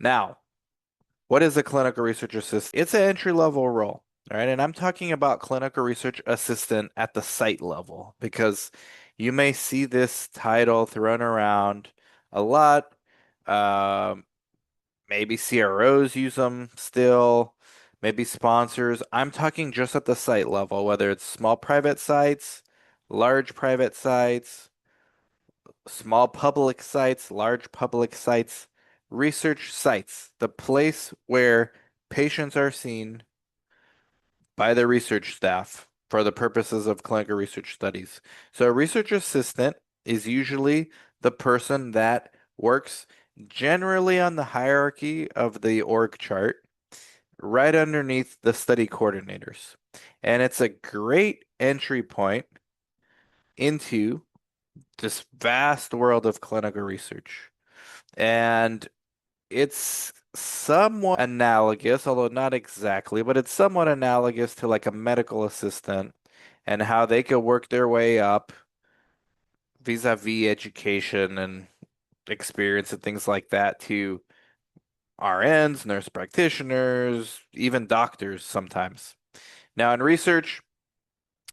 Now, what is a clinical research assistant? It's an entry-level role, all right? And I'm talking about clinical research assistant at the site level because you may see this title thrown around a lot. Um, Maybe CROs use them still, maybe sponsors. I'm talking just at the site level, whether it's small private sites, large private sites, small public sites, large public sites, research sites, the place where patients are seen by the research staff for the purposes of clinical research studies. So a research assistant is usually the person that works generally on the hierarchy of the org chart, right underneath the study coordinators. And it's a great entry point into this vast world of clinical research. And it's somewhat analogous, although not exactly, but it's somewhat analogous to like a medical assistant and how they could work their way up vis-a-vis education and experience and things like that to RNs, nurse practitioners, even doctors sometimes. Now, in research,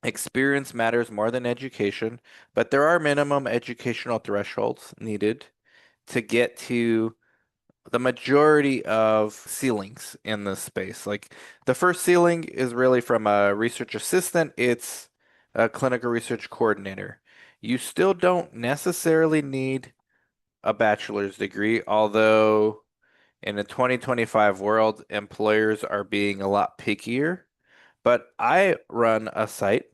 experience matters more than education, but there are minimum educational thresholds needed to get to the majority of ceilings in this space. Like the first ceiling is really from a research assistant, it's a clinical research coordinator. You still don't necessarily need a bachelor's degree, although in a 2025 world, employers are being a lot pickier. But I run a site,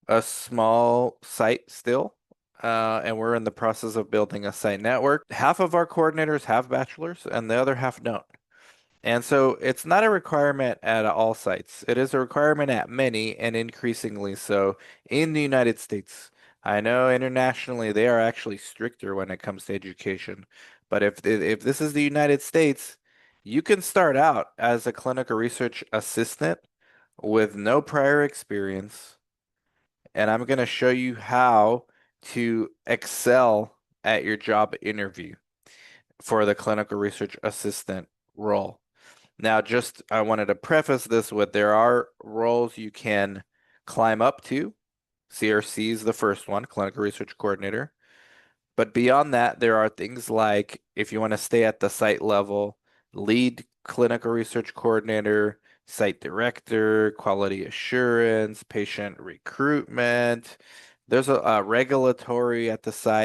a small site still, and we're in the process of building a site network. Half of our coordinators have bachelors, and the other half don't. And so it's not a requirement at all sites. It is a requirement at many, and increasingly so in the United States. I know internationally they are actually stricter when it comes to education. But if this is the United States, you can start out as a clinical research assistant with no prior experience, and I'm going to show you how to excel at your job interview for the clinical research assistant role. Now, just I wanted to preface this with there are roles you can climb up to. CRC is the first one, clinical research coordinator. But beyond that, there are things like if you want to stay at the site level, lead clinical research coordinator, site director, quality assurance, patient recruitment. There's a regulatory at the site.